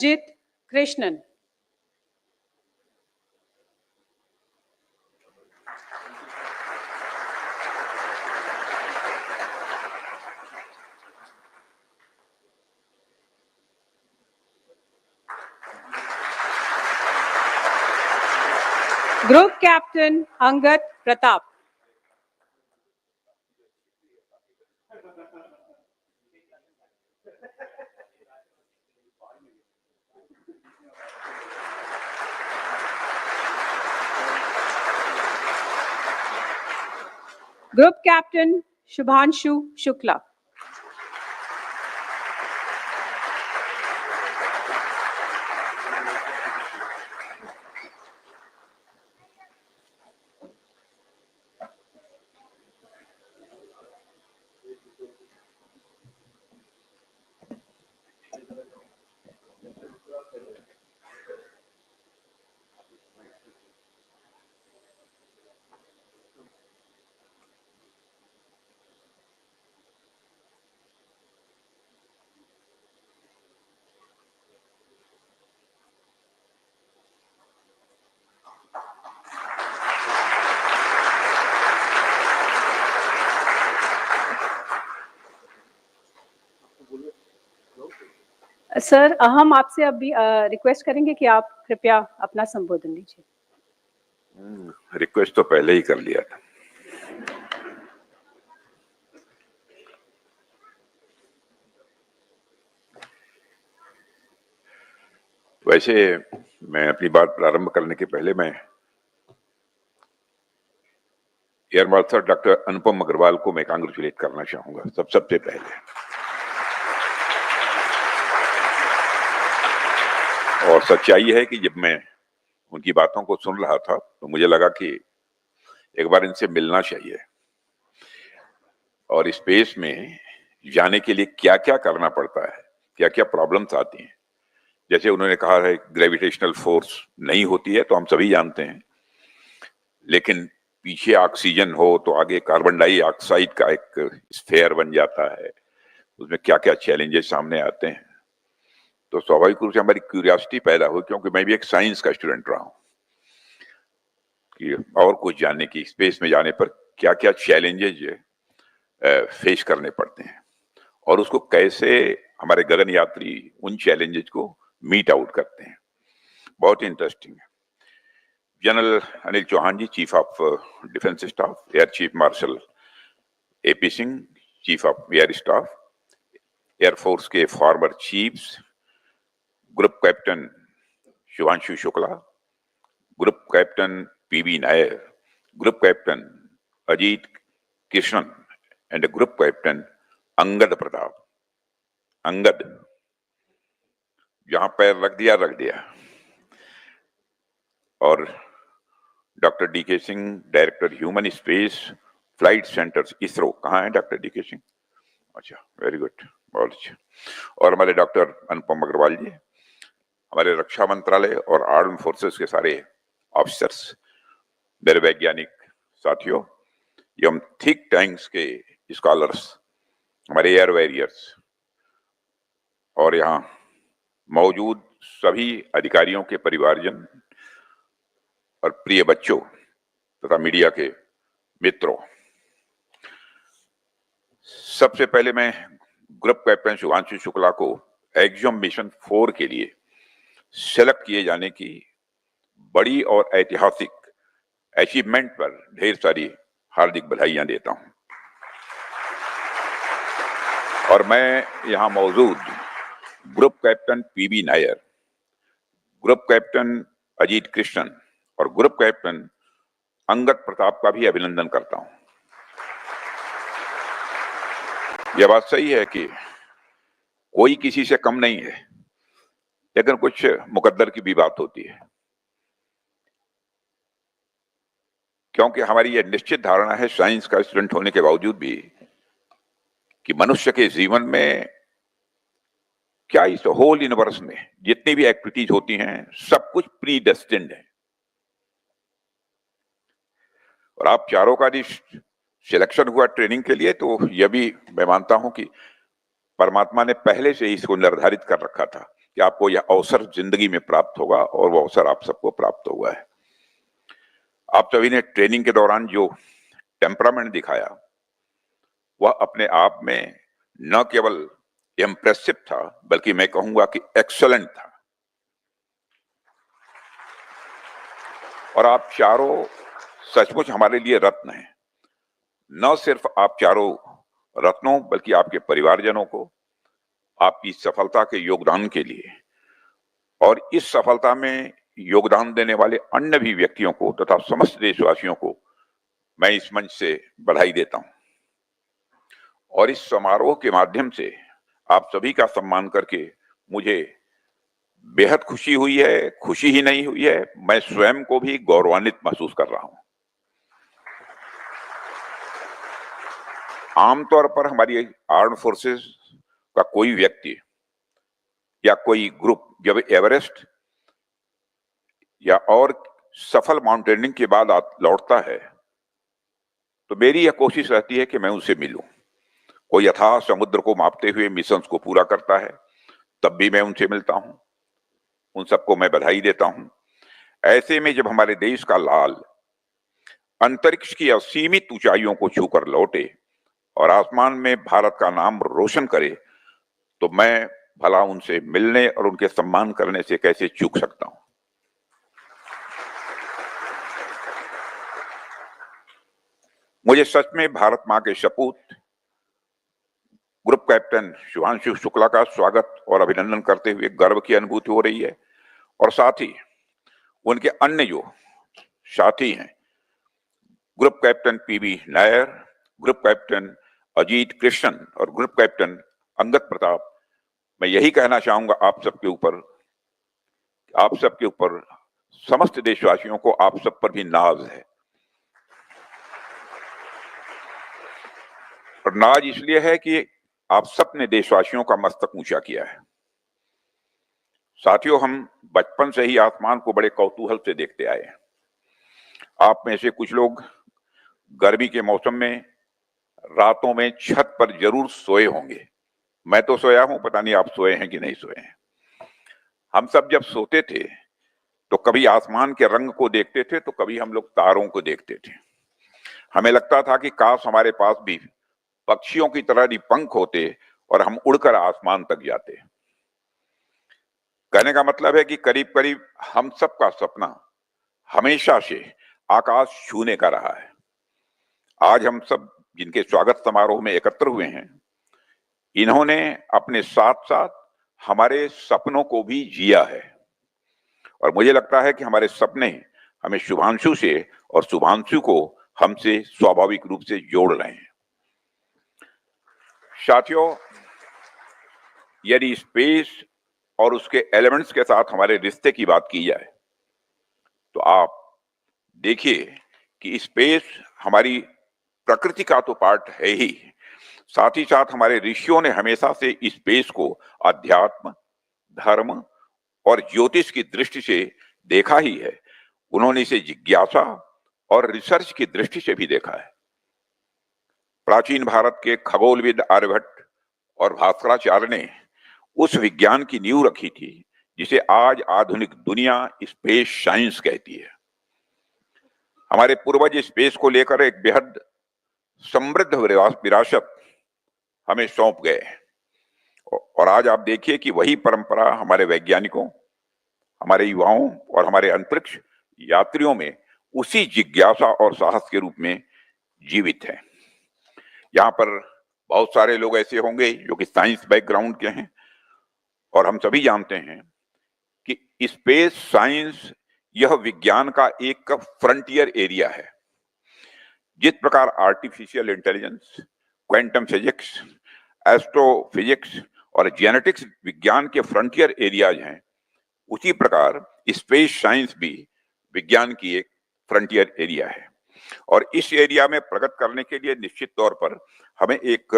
Jit Krishnan. Group Captain Angat Pratap. Group Captain Shubhanshu Shukla. Sir, हम आपसे अभी request करेंगे कि आप कृपया अपना संबोधन दीजिए। रिक्वेस्ट तो पहले ही कर लिया था। वैसे मैं अपनी बात प्रारंभ करने के पहले मैं एयर मार्शल डॉक्टर अनुपम अग्रवाल को मैं कांग्रेचुलेट करना चाहूंगा सबसे पहले। और सच्चाई है कि जब मैं उनकी बातों को सुन रहा था तो मुझे लगा कि एक बार इनसे मिलना चाहिए और स्पेस में जाने के लिए क्या क्या करना पड़ता है, क्या क्या प्रॉब्लम्स आती हैं। जैसे उन्होंने कहा है ग्रेविटेशनल फोर्स नहीं होती है तो हम सभी जानते हैं, लेकिन पीछे ऑक्सीजन हो तो आगे कार्बन डाइऑक्साइड का एक स्फीयर बन जाता है, उसमें क्या क्या चैलेंजेस सामने आते हैं। तो स्वाभाविक रूप से हमारी क्यूरियोसिटी पैदा हुई, क्योंकि मैं भी एक साइंस का स्टूडेंट रहा हूं, कि और कुछ जानने की, स्पेस में जाने पर क्या क्या चैलेंजेज फेस करने पड़ते हैं और उसको कैसे हमारे गगन यात्री उन चैलेंजेस को मीट आउट करते हैं। बहुत इंटरेस्टिंग है। General Anil Chauhan ji, chief of defence staff, air chief marshal AP Singh, chief of air staff, air force के former chiefs, group captain Shubhanshu Shukla, group captain PB Nair, group captain Ajit Krishnan and group captain Angad Pratap. Angad, जहां पैर रख दिया। और doctor DK Singh, director human space flight centres ISRO. कहाँ है doctor DK Singh? अच्छा, very good, बहुत अच्छा। और हमारे डॉक्टर अनुपम अग्रवाल जी, हमारे रक्षा मंत्रालय और आर्म फोर्सेस के सारे ऑफिसर्स, मेरे वैज्ञानिक साथियों, एवं थिंक टैंक्स के स्कॉलर्स, हमारे एयर वॉरियर्स और यहाँ मौजूद सभी अधिकारियों के परिवारजन और प्रिय बच्चों तथा मीडिया के मित्रों, सबसे पहले मैं ग्रुप कैप्टन शुभांशु शुक्ला को एक्सम मिशन 4 के लिए सेलेक्ट किए जाने की बड़ी और ऐतिहासिक अचीवमेंट पर ढेर सारी हार्दिक बधाइयां देता हूं। और मैं यहां मौजूद group captain PB Nair, group captain Ajit Krishnan और ग्रुप कैप्टन अंगद प्रताप का भी अभिनंदन करता हूं। यह बात सही है कि कोई किसी से कम नहीं है, लेकिन कुछ मुकद्दर की भी बात होती है, क्योंकि हमारी यह निश्चित धारणा है साइंस का स्टूडेंट होने के बावजूद भी कि मनुष्य के जीवन में क्या इस होल यूनिवर्स में जितनी भी एक्टिविटीज होती हैं सब कुछ प्री डेस्टिन्ड है। और आप चारों का भी सिलेक्शन हुआ ट्रेनिंग के लिए, तो यह भी मैं मानता हूं कि परमात्मा ने पहले से ही इसको निर्धारित कर रखा था कि आपको यह अवसर जिंदगी में प्राप्त होगा और वो अवसर आप सबको प्राप्त हुआ है। आप सभी ने ट्रेनिंग के दौरान जो टेम्परामेंट दिखाया वह अपने आप में न केवल इम्प्रेसिव था बल्कि मैं कहूंगा कि एक्सलेंट था। और आप चारों सचमुच हमारे लिए रत्न हैं। न सिर्फ आप चारों रत्नों बल्कि आपके परिवारजनों को आपकी सफलता के योगदान के लिए और इस सफलता में योगदान देने वाले अन्य भी व्यक्तियों को तथा समस्त देशवासियों को मैं इस मंच से बधाई देता हूं। और इस समारोह के माध्यम से आप सभी का सम्मान करके मुझे बेहद खुशी हुई है। खुशी ही नहीं हुई है, मैं स्वयं को भी गौरवान्वित महसूस कर रहा हूं। आमतौर पर हमारी आर्म्ड फोर्सेस का कोई व्यक्ति या कोई ग्रुप जब एवरेस्ट या और सफल माउंटेनियरिंग के बाद लौटता है तो मेरी यह कोशिश रहती है कि मैं उनसे मिलूं। कोई अथाह समुद्र को मापते हुए मिशन को पूरा करता है, तब भी मैं उनसे मिलता हूं, उन सबको मैं बधाई देता हूं। ऐसे में जब हमारे देश का लाल अंतरिक्ष की असीमित ऊंचाइयों को छूकर लौटे और आसमान में भारत का नाम रोशन करे तो मैं भला उनसे मिलने और उनके सम्मान करने से कैसे चूक सकता हूं। मुझे सच में भारत मां के सपूत ग्रुप कैप्टन शुभांशु शुक्ला का स्वागत और अभिनंदन करते हुए गर्व की अनुभूति हो रही है। और साथ ही उनके अन्य जो साथी हैं, group captain PV Nair, group captain Ajit Krishnan और ग्रुप कैप्टन अंगद प्रताप, मैं यही कहना चाहूंगा आप सबके ऊपर समस्त देशवासियों को आप सब पर भी नाज है। और नाज इसलिए है कि आप सब ने देशवासियों का मस्तक ऊंचा किया है। साथियों, हम बचपन से ही आसमान को बड़े कौतूहल से देखते आए हैं। आप में से कुछ लोग गर्मी के मौसम में रातों में छत पर जरूर सोए होंगे। मैं तो सोया हूं, पता नहीं आप सोए हैं कि नहीं सोए हैं। हम सब जब सोते थे तो कभी आसमान के रंग को देखते थे तो कभी हम लोग तारों को देखते थे। हमें लगता था कि काश हमारे पास भी पक्षियों की तरह ही पंख होते और हम उड़कर आसमान तक जाते। कहने का मतलब है कि करीब करीब हम सब का सपना हमेशा से आकाश छूने का रहा है। आज हम सब जिनके स्वागत समारोह में एकत्र हुए हैं, इन्होंने अपने साथ साथ हमारे सपनों को भी जिया है। और मुझे लगता है कि हमारे सपने हमें शुभांशु से और शुभांशु को हमसे स्वाभाविक रूप से जोड़ रहे हैं। साथियों, यदि स्पेस और उसके एलिमेंट्स के साथ हमारे रिश्ते की बात की जाए तो आप देखिए कि स्पेस हमारी प्रकृति का तो पार्ट है ही, साथ ही साथ हमारे ऋषियों ने हमेशा से स्पेस को अध्यात्म, धर्म और ज्योतिष की दृष्टि से देखा ही है। उन्होंने इसे जिज्ञासा और रिसर्च की दृष्टि से भी देखा है। प्राचीन भारत के खगोलविद आर्यभट्ट और भास्कराचार्य ने उस विज्ञान की नींव रखी थी जिसे आज आधुनिक दुनिया स्पेस साइंस कहती है। हमारे पूर्वज स्पेस को लेकर एक बेहद समृद्ध विरासत हमें सौंप गए और आज आप देखिए कि वही परंपरा हमारे वैज्ञानिकों, हमारे युवाओं और हमारे अंतरिक्ष यात्रियों में उसी जिज्ञासा और साहस के रूप में जीवित है। यहाँ पर बहुत सारे लोग ऐसे होंगे जो कि साइंस बैकग्राउंड के हैं और हम सभी जानते हैं कि स्पेस साइंस यह विज्ञान का एक फ्रंटियर एरिया है। जिस प्रकार artificial intelligence, quantum physics, astrophysics और जेनेटिक्स विज्ञान के फ्रंटियर एरियाज हैं, उसी प्रकार स्पेस साइंस भी विज्ञान की एक फ्रंटियर एरिया है। और इस एरिया में प्रगति करने के लिए निश्चित तौर पर हमें एक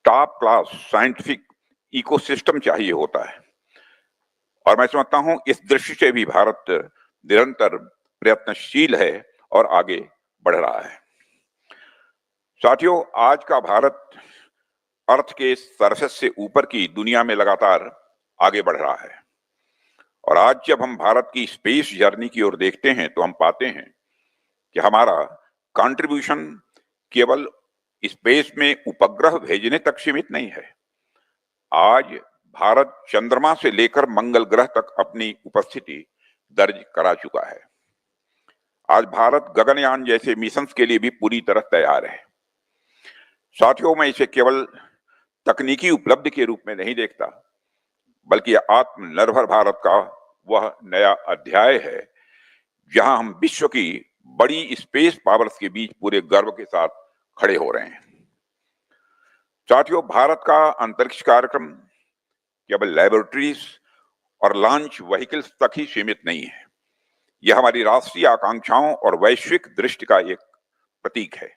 टॉप क्लास साइंटिफिक इकोसिस्टम चाहिए होता है। और मैं समझता हूं इस दृष्टि से भी भारत निरंतर प्रयत्नशील है और आगे बढ़ रहा है। साथियों, आज का भारत अर्थ के सरफेस से ऊपर की दुनिया में लगातार आगे बढ़ रहा है। और आज जब हम भारत की स्पेस जर्नी की ओर देखते हैं तो हम पाते हैं कि हमारा कंट्रीब्यूशन केवल स्पेस में उपग्रह भेजने तक सीमित नहीं है। आज भारत चंद्रमा से लेकर मंगल ग्रह तक अपनी उपस्थिति दर्ज करा चुका है। आज भारत गगनयान जैसे मिशन के लिए भी पूरी तरह तैयार है। साथियों, मैं इसे केवल तकनीकी उपलब्धि के रूप में नहीं देखता, बल्कि आत्मनिर्भर भारत का वह नया अध्याय है जहां हम विश्व की बड़ी स्पेस पावर्स के बीच पूरे गर्व के साथ खड़े हो रहे हैं। साथियों, भारत का अंतरिक्ष कार्यक्रम केवल लैबोरेटरीज और लॉन्च व्हीकल्स तक ही सीमित नहीं है। यह हमारी राष्ट्रीय आकांक्षाओं और वैश्विक दृष्टि का एक प्रतीक है।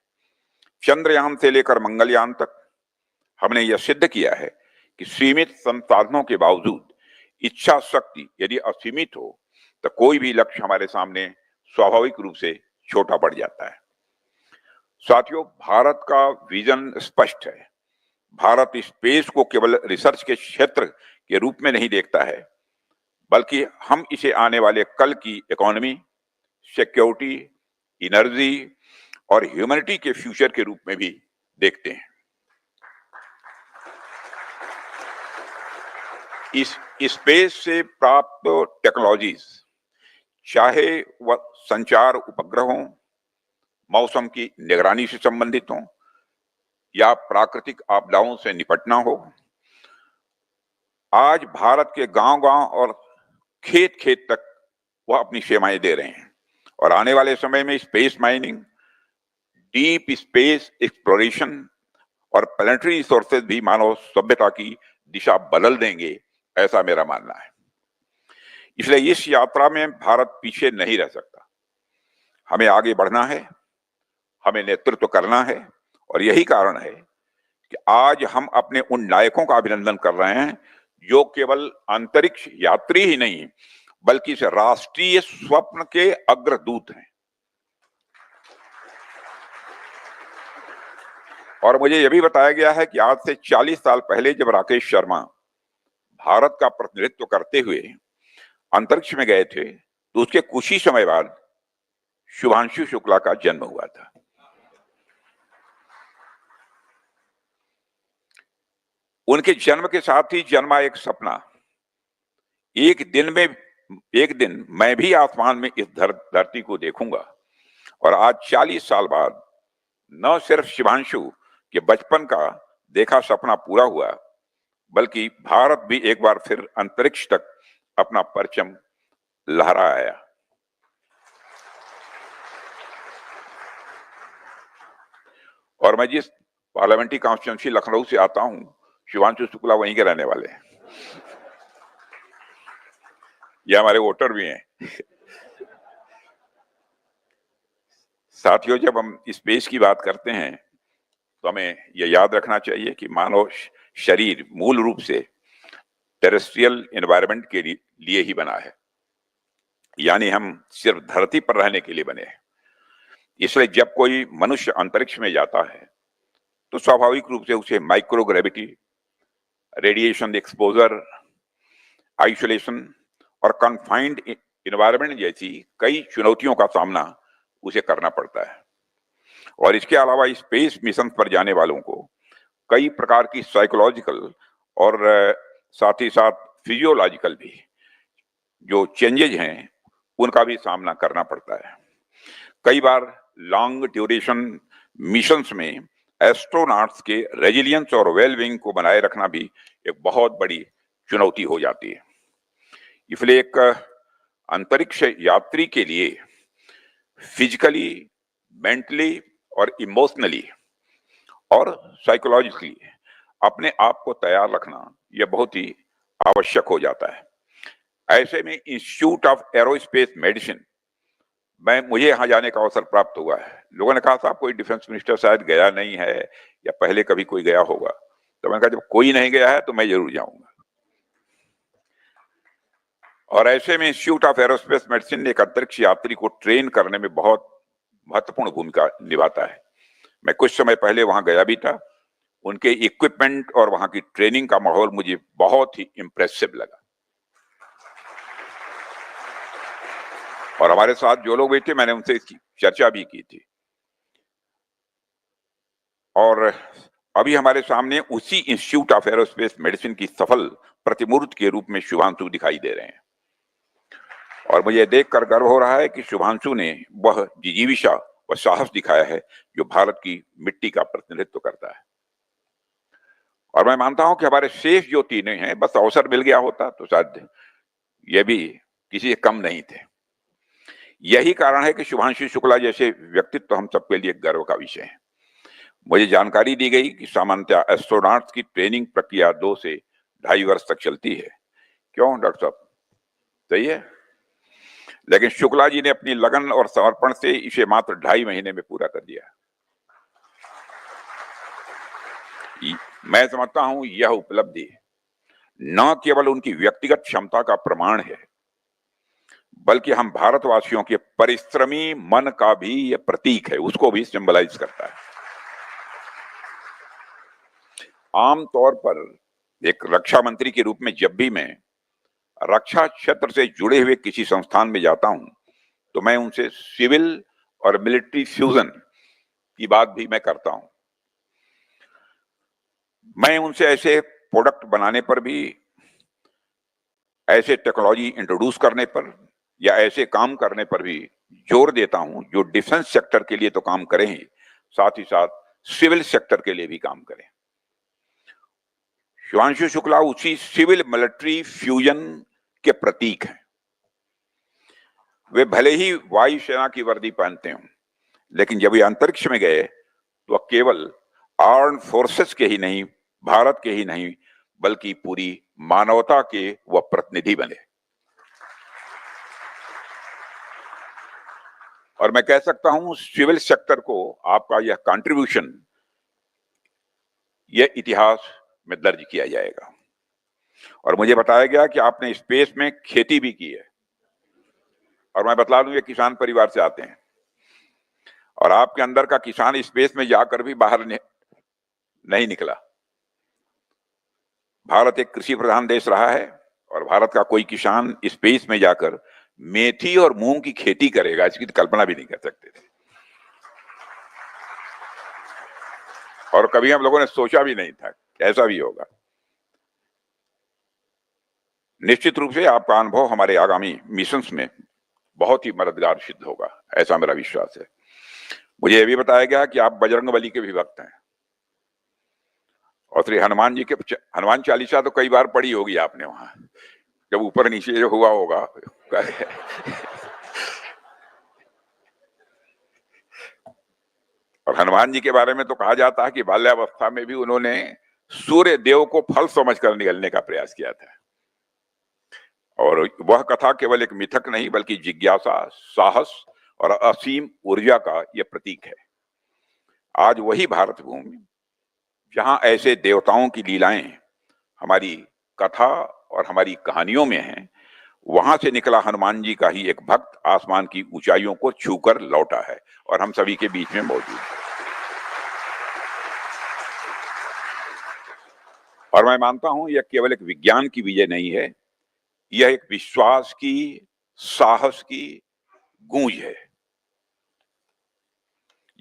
चंद्रयान से लेकर मंगलयान तक हमने यह सिद्ध किया है कि सीमित संसाधनों के बावजूद इच्छा शक्ति यदि असीमित हो तो कोई भी लक्ष्य हमारे सामने स्वाभाविक रूप से छोटा पड़ जाता है। साथियों, भारत का विजन स्पष्ट है। भारत स्पेस को केवल रिसर्च के क्षेत्र के रूप में नहीं देखता है, बल्कि हम इसे आने वाले कल की इकोनॉमी, सिक्योरिटी, एनर्जी और ह्यूमैनिटी के फ्यूचर के रूप में भी देखते हैं। इस स्पेस से प्राप्त टेक्नोलॉजीज, चाहे वह संचार उपग्रहों, मौसम की निगरानी से संबंधित हों या प्राकृतिक आपदाओं से निपटना हो, आज भारत के गांव-गांव और खेत-खेत तक वह अपनी सेवाएं दे रहे हैं। और आने वाले समय में space mining, deep space exploration और प्लैनेटरी रिसोर्सेज भी मानव सभ्यता की दिशा बदल देंगे, ऐसा मेरा मानना है। इसलिए इस यात्रा में भारत पीछे नहीं रह सकता। हमें आगे बढ़ना है, हमें नेतृत्व करना है, और यही कारण है कि आज हम अपने उन नायकों का अभिनंदन कर रहे हैं जो केवल अंतरिक्ष यात्री ही नहीं, बल्कि इस राष्ट्रीय स्वप्न के अग्रदूत हैं। और मुझे यह भी बताया गया है कि आज से 40 साल पहले जब राकेश शर्मा भारत का प्रतिनिधित्व करते हुए अंतरिक्ष में गए थे, तो उसके कुछ ही समय बाद शुभांशु शुक्ला का जन्म हुआ था। उनके जन्म के साथ ही जन्मा एक सपना, एक दिन मैं भी आसमान में इस धरती को देखूंगा। और आज 40 साल बाद न सिर्फ शुभांशु के बचपन का देखा सपना पूरा हुआ, बल्कि भारत भी एक बार फिर अंतरिक्ष तक अपना परचम लहराया। और मैं जिस पार्लियामेंट्री कॉन्स्टिट्यूंसी लखनऊ से आता हूं, शुभांशु शुक्ला वहीं के रहने वाले हैं। ये हमारे वोटर भी हैं। साथियों, जब हम स्पेस की बात करते हैं तो हमें यह याद रखना चाहिए कि मानव शरीर मूल रूप से टेरेस्ट्रियल एनवायरनमेंट के लिए ही बना है, यानी हम सिर्फ धरती पर रहने के लिए बने हैं। इसलिए जब कोई मनुष्य अंतरिक्ष में जाता है तो स्वाभाविक रूप से उसे माइक्रोग्रेविटी, रेडिएशन एक्सपोजर, आइसोलेशन और कन्फाइंड एनवायरनमेंट जैसी कई चुनौतियों का सामना उसे करना पड़ता है। और इसके अलावा स्पेस मिशन पर जाने वालों को कई प्रकार की साइकोलॉजिकल और साथ ही साथ फिजियोलॉजिकल भी जो चेंजेज हैं उनका भी सामना करना पड़ता है। कई बार लॉन्ग ड्यूरेशन मिशंस में एस्ट्रोनॉट्स के रेजिलियंस और वेलबींग को बनाए रखना भी एक बहुत बड़ी चुनौती हो जाती है। इसलिए एक अंतरिक्ष यात्री के लिए फिजिकली, मेंटली और इमोशनली और साइकोलॉजिकली अपने आप को तैयार रखना यह बहुत ही आवश्यक हो जाता है। ऐसे में इंस्टीट्यूट ऑफ एरोस्पेस मेडिसिन मुझे यहाँ जाने का अवसर प्राप्त हुआ है। लोगों ने कहा साहब कोई डिफेंस मिनिस्टर शायद गया नहीं है या पहले कभी कोई गया होगा, तो मैंने कहा जब कोई नहीं गया है तो मैं जरूर जाऊंगा। और ऐसे में इंस्टीट्यूट ऑफ एरोस्पेस मेडिसिन ने एक अंतरिक्ष यात्री को ट्रेन करने में बहुत महत्वपूर्ण भूमिका निभाता है। मैं कुछ समय पहले वहां गया भी था। उनके इक्विपमेंट और वहां की ट्रेनिंग का माहौल मुझे बहुत ही इंप्रेसिव लगा। और हमारे साथ जो लोग बैठे, मैंने उनसे इसकी चर्चा भी की थी। और अभी हमारे सामने उसी इंस्टीट्यूट ऑफ एरोस्पेस मेडिसिन की सफल प्रतिमूर्ति के रूप में शुभांशु दिखाई दे रहे हैं। और मुझे देखकर गर्व हो रहा है कि शुभांशु ने वह जिजीविषा व साहस दिखाया है जो भारत की मिट्टी का प्रतिनिधित्व करता है। और मैं मानता हूं कि हमारे शेष जो तीनों हैं, बस अवसर मिल गया होता तो शायद ये भी किसी से कम नहीं थे। यही कारण है कि शुभांशु शुक्ला जैसे व्यक्तित्व हम सबके लिए गर्व का विषय है। मुझे जानकारी दी गई कि सामान्यतः एस्ट्रोनॉट्स की ट्रेनिंग प्रक्रिया 2 से 2.5 वर्ष तक चलती है। क्यों डॉक्टर साहब, सही है? लेकिन शुक्ला जी ने अपनी लगन और समर्पण से इसे मात्र 2.5 महीने में पूरा कर दिया। मैं समझता हूं यह उपलब्धि न केवल उनकी व्यक्तिगत क्षमता का प्रमाण है, बल्कि हम भारतवासियों के परिश्रमी मन का भी यह प्रतीक है, उसको भी सिंबलाइज करता है। आमतौर पर एक रक्षा मंत्री के रूप में जब भी मैं रक्षा क्षेत्र से जुड़े हुए किसी संस्थान में जाता हूं, तो मैं उनसे सिविल और मिलिट्री फ्यूजन की बात भी मैं करता हूं। मैं उनसे ऐसे प्रोडक्ट बनाने पर भी, ऐसे टेक्नोलॉजी इंट्रोड्यूस करने पर या ऐसे काम करने पर भी जोर देता हूं जो डिफेंस सेक्टर के लिए तो काम करें ही, साथ ही साथ सिविल सेक्टर के लिए भी काम करें। शुभांशु शुक्ला उसी सिविल मिलिट्री फ्यूजन के प्रतीक हैं। वे भले ही वायुसेना की वर्दी पहनते हों, लेकिन जब वे अंतरिक्ष में गए तो केवल आर्म्ड फोर्सेस के ही नहीं, भारत के ही नहीं, बल्कि पूरी मानवता के वह प्रतिनिधि बने। और मैं कह सकता हूं सिविल सेक्टर को आपका यह कंट्रीब्यूशन, यह इतिहास में दर्ज किया जाएगा। और मुझे बताया गया कि आपने स्पेस में खेती भी की है। और मैं बतला दूं, ये किसान परिवार से आते हैं और आपके अंदर का किसान स्पेस में जाकर भी बाहर नहीं निकला। भारत एक कृषि प्रधान देश रहा है और भारत का कोई किसान स्पेस में जाकर मेथी और मूंग की खेती करेगा, इसकी कल्पना भी नहीं कर सकते थे। और कभी हम लोगों ने सोचा भी नहीं था कि ऐसा भी होगा। निश्चित रूप से आपका अनुभव हमारे आगामी मिशंस में बहुत ही मददगार सिद्ध होगा, ऐसा मेरा विश्वास है। मुझे यह भी बताया गया कि आप बजरंगबली के भी भक्त हैं और श्री हनुमान जी के हनुमान चालीसा तो कई बार पढ़ी होगी आपने वहां, जब ऊपर नीचे जो हुआ होगा। और हनुमान जी के बारे में तो कहा जाता है कि बाल्यावस्था में भी उन्होंने सूर्य देव को फल समझकर निगलने का प्रयास किया था। और वह कथा केवल एक मिथक नहीं, बल्कि जिज्ञासा, साहस और असीम ऊर्जा का यह प्रतीक है। आज वही भारत भूमि जहां ऐसे देवताओं की लीलाएं हमारी कथा और हमारी कहानियों में हैं, वहां से निकला हनुमान जी का ही एक भक्त आसमान की ऊंचाइयों को छूकर लौटा है और हम सभी के बीच में मौजूद है। और मैं मानता हूं यह केवल एक विज्ञान की विजय नहीं है, यह एक विश्वास की, साहस की गूंज है।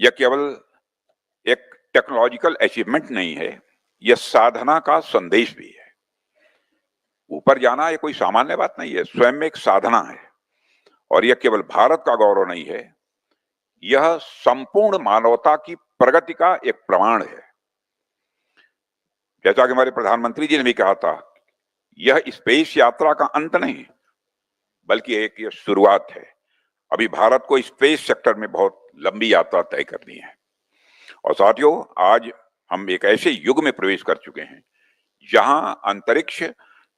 यह केवल एक टेक्नोलॉजिकल अचीवमेंट नहीं है, यह साधना का संदेश भी है। ऊपर जाना यह कोई सामान्य बात नहीं है, स्वयं में एक साधना है। और यह केवल भारत का गौरव नहीं है, यह संपूर्ण मानवता की प्रगति का एक प्रमाण है। जैसा कि हमारे प्रधानमंत्री जी ने भी कहा था, यह स्पेस यात्रा का अंत नहीं, बल्कि एक यह शुरुआत है। अभी भारत को स्पेस सेक्टर में बहुत लंबी यात्रा तय करनी है। और साथियों, आज हम एक ऐसे युग में प्रवेश कर चुके हैं जहां अंतरिक्ष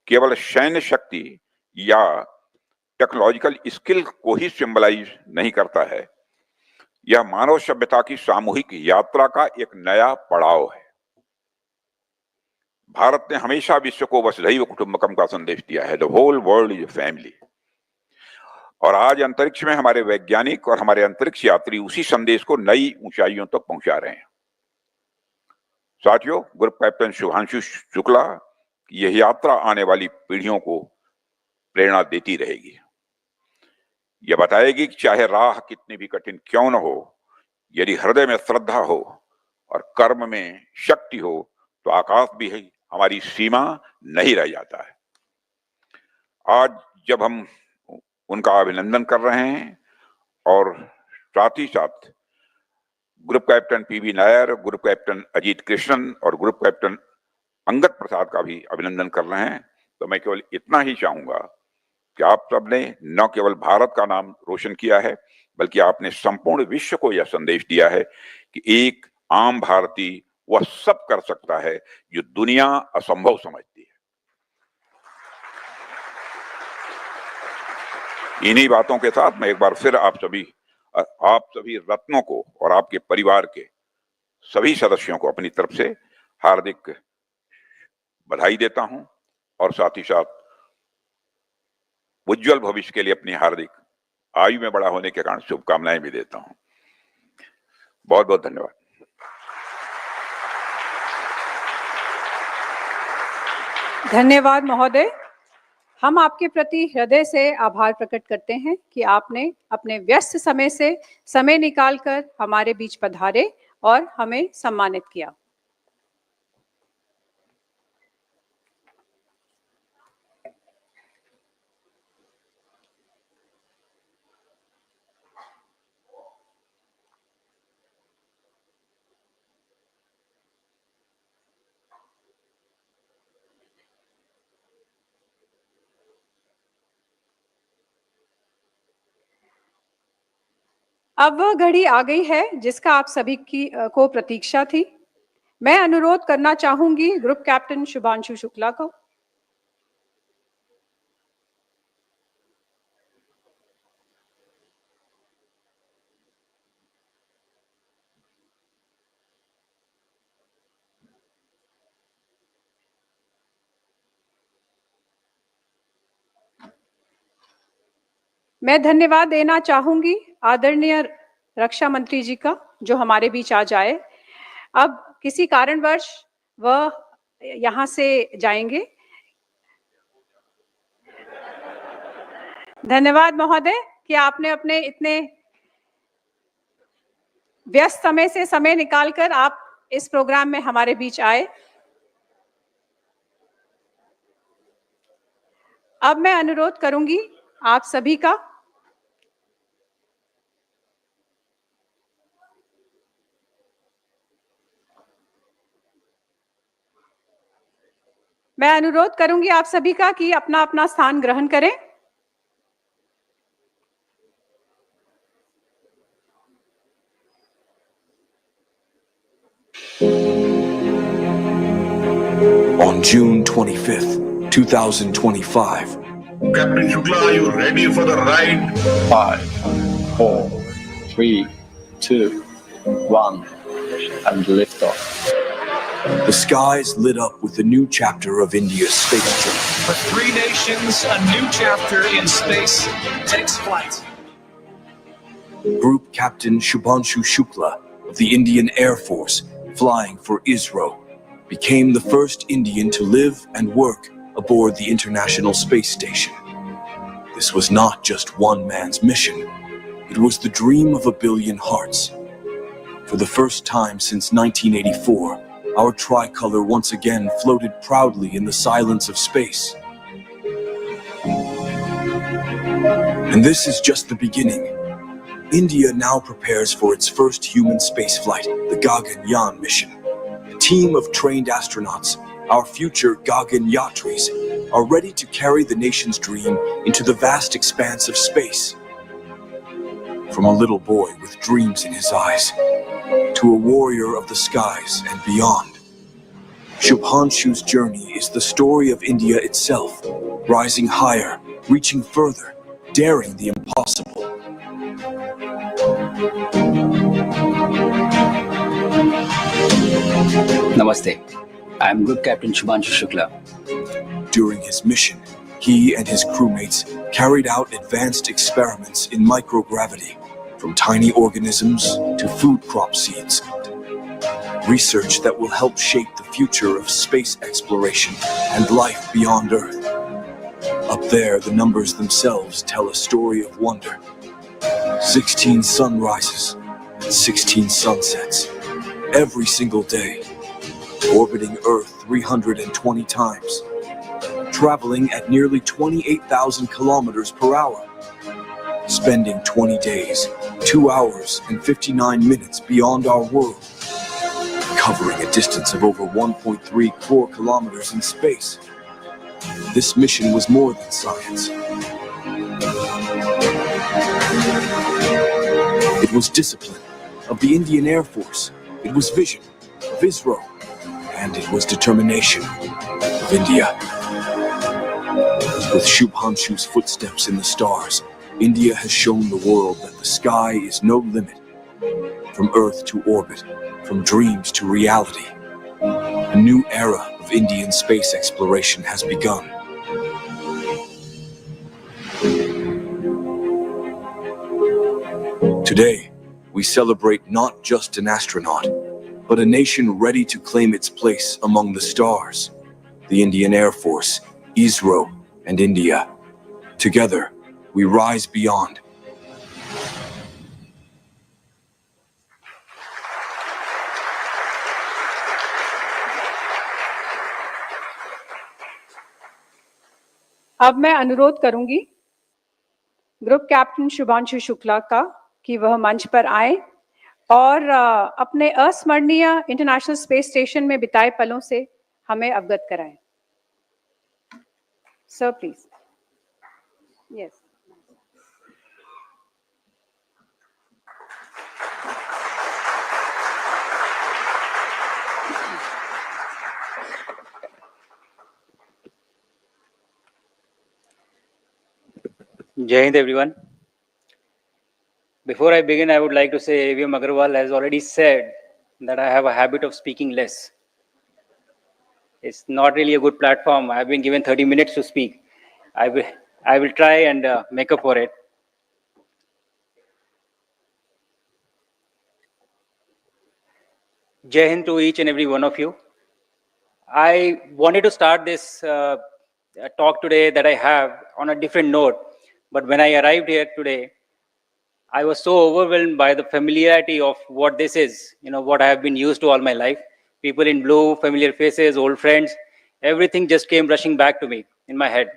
केवल सैन्य शक्ति या टेक्नोलॉजिकल स्किल को ही सिंबलाइज नहीं करता है, यह मानव सभ्यता की सामूहिक यात्रा का एक नया पड़ाव है। भारत ने हमेशा विश्व को वसुधैव कुटुंबकम का संदेश दिया है, the whole world is a family. और आज अंतरिक्ष में हमारे वैज्ञानिक और हमारे अंतरिक्ष यात्री उसी संदेश को नई ऊंचाइयों तक पहुंचा रहे हैं। साथियों, ग्रुप कैप्टन शुभांशु शुक्ला की यह यात्रा आने वाली पीढ़ियों को प्रेरणा देती रहेगी। यह बताएगी कि चाहे राह कितनी भी कठिन क्यों न हो, यदि हृदय में श्रद्धा हो और कर्म में शक्ति हो तो आकाश भी है हमारी सीमा नहीं रह जाता है। आज जब हम उनका अभिनंदन कर रहे हैं और साथ ही साथ group captain PV Nair, group captain Ajit Krishnan और ग्रुप कैप्टन अंगद प्रसाद का भी अभिनंदन कर रहे हैं, तो मैं केवल इतना ही चाहूंगा कि आप सबने न केवल भारत का नाम रोशन किया है, बल्कि आपने संपूर्ण विश्व को यह संदेश दिया है कि एक आम भारतीय वह सब कर सकता है जो दुनिया असंभव समझती है। इन्हीं बातों के साथ मैं एक बार फिर आप सभी रत्नों को और आपके परिवार के सभी सदस्यों को अपनी तरफ से हार्दिक बधाई देता हूं और साथ ही साथ उज्जवल भविष्य के लिए अपनी हार्दिक आयु में बड़ा होने के कारण शुभकामनाएं भी देता हूं। बहुत बहुत धन्यवाद। धन्यवाद महोदय। हम आपके प्रति हृदय से आभार प्रकट करते हैं कि आपने अपने व्यस्त समय से समय निकालकर हमारे बीच पधारे और हमें सम्मानित किया। अब वह घड़ी आ गई है जिसका आप सभी को प्रतीक्षा थी। मैं अनुरोध करना चाहूंगी ग्रुप कैप्टन शुभांशु शुक्ला को। मैं धन्यवाद देना चाहूंगी आदरणीय रक्षा मंत्री जी का, जो हमारे बीच आज आए। अब किसी कारणवश वह यहां से जाएंगे। धन्यवाद महोदय कि आपने अपने इतने व्यस्त समय से समय निकालकर आप इस प्रोग्राम में हमारे बीच आए। अब मैं अनुरोध करूंगी आप सभी का कि अपना अपना स्थान ग्रहण करें। On June 25th, 2025. Captain Shukla, are you ready for the ride? 5, 4, 3, 2, 1, and liftoff. The skies lit up with a new chapter of India's space journey. For 3 nations, a new chapter in space takes flight. Group Captain Shubhanshu Shukla of the Indian Air Force, flying for ISRO, became the first Indian to live and work aboard the International Space Station. This was not just one man's mission. It was the dream of a billion hearts. For the first time since 1984, our tricolor once again floated proudly in the silence of space. And this is just the beginning. India now prepares for its first human spaceflight, the Gaganyaan mission. A team of trained astronauts, our future Gaganyatris, are ready to carry the nation's dream into the vast expanse of space. From a little boy with dreams in his eyes, to a warrior of the skies and beyond. Shubhanshu's journey is the story of India itself, rising higher, reaching further, daring the impossible. Namaste. I am Group Captain Shubhanshu Shukla. During his mission, he and his crewmates carried out advanced experiments in microgravity, from tiny organisms to food crop seeds. Research that will help shape the future of space exploration and life beyond Earth. Up there, the numbers themselves tell a story of wonder. 16 sunrises and 16 sunsets every single day, orbiting Earth 320 times, traveling at nearly 28,000 kilometers per hour, spending 20 days, 2 hours and 59 minutes beyond our world, covering a distance of over 1.34 kilometers in space. This mission was more than science. It was discipline of the Indian Air Force. It was vision of ISRO. And it was determination of India. With Shubhanshu's footsteps in the stars, India has shown the world that the sky is no limit. From Earth to orbit, from dreams to reality, a new era of Indian space exploration has begun. Today, we celebrate not just an astronaut, but a nation ready to claim its place among the stars. The Indian Air Force, ISRO, and India. Together, we rise beyond. अब मैं अनुरोध करूंगी group captain Shubhanshu Shukla का कि वह मंच पर आए और अपने अस्मरणीय इंटरनेशनल स्पेस स्टेशन में बिताए पलों से हमें अवगत कराएं। Sir please. Yes. Jai Hind, everyone. Before I begin, I would like to say AVM Agarwal has already said that I have a habit of speaking less. It's not really a good platform. I've been given 30 minutes to speak. I will try and make up for it. Jai Hind to each and every one of you. I wanted to start this talk today that I have on a different note, but when I arrived here today, I was so overwhelmed by the familiarity of what this is, what I have been used to all my life. People in blue, familiar faces, old friends, everything just came rushing back to me in my head.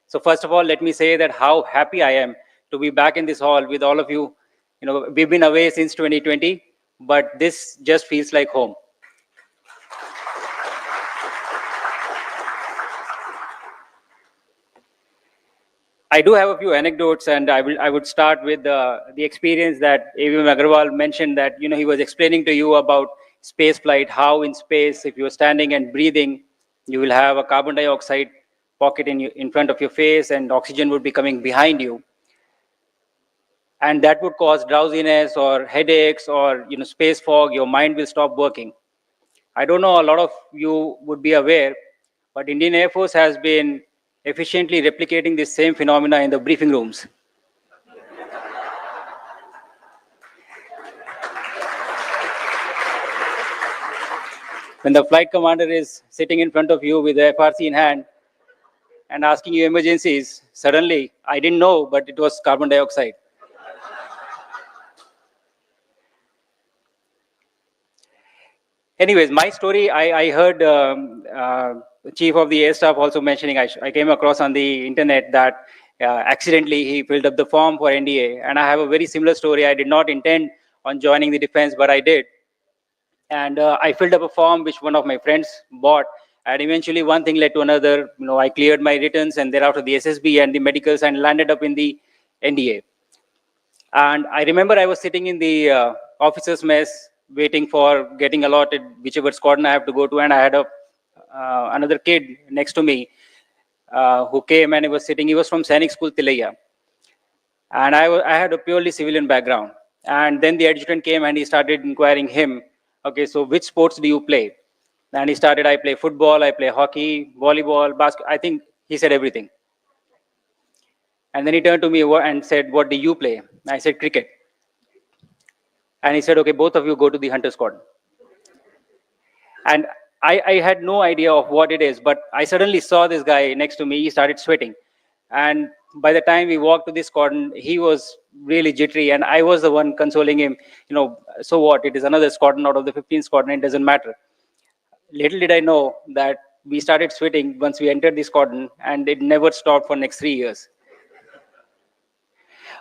So first of all, let me say that how happy I am to be back in this hall with all of you. We've been away since 2020, but this just feels like home. I do have a few anecdotes, and I would start with the experience that AVM Agarwal mentioned, that he was explaining to you about space flight, how in space, if you're standing and breathing, you will have a carbon dioxide pocket in front of your face, and oxygen would be coming behind you, and that would cause drowsiness or headaches or space fog. Your mind will stop working. I don't know, a lot of you would be aware, but Indian Air Force has been efficiently replicating this same phenomena in the briefing rooms. When the flight commander is sitting in front of you with the FRC in hand and asking you emergencies, suddenly, I didn't know, but it was carbon dioxide. Anyways, my story, I heard the chief of the air staff also mentioning, I came across on the internet that accidentally he filled up the form for NDA, and I have a very similar story. I did not intend on joining the defense, but I did. And I filled up a form which one of my friends bought, and eventually one thing led to another. I cleared my returns, and thereafter the SSB and the medicals, and landed up in the NDA. And I remember I was sitting in the officers' mess, waiting for getting allotted whichever squadron I have to go to, and I had another kid next to me who came, and he was sitting. He was from Sainik School, Tilaiya, and I had a purely civilian background. And then the adjutant came, and he started inquiring him, okay, so which sports do you play? And he started, I play football, I play hockey, volleyball, basketball. I think he said everything. And then he turned to me and said, what do you play? I said, cricket. And he said, okay, both of you go to the hunter squadron. And I had no idea of what it is, but I suddenly saw this guy next to me. He started sweating. And by the time we walked to this squadron, he was really jittery, and I was the one consoling him. So what? It is another squadron out of the 15th squadron. It doesn't matter. Little did I know that we started sweating once we entered the squadron, and it never stopped for next 3 years.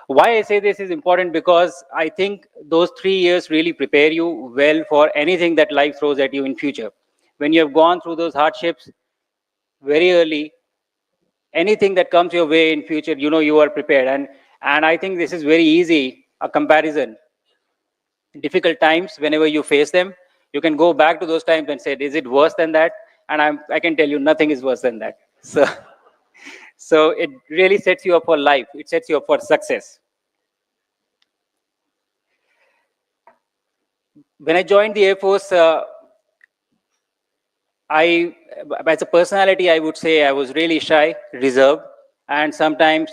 Why I say this is important, because I think those 3 years really prepare you well for anything that life throws at you in future. When you have gone through those hardships very early, anything that comes your way in future, you are prepared. And I think this is very easy, a comparison. Difficult times, whenever you face them, you can go back to those times and say, is it worse than that? And I can tell you nothing is worse than that. So it really sets you up for life. It sets you up for success. When I joined the Air Force, as a personality, I would say I was really shy, reserved, and sometimes,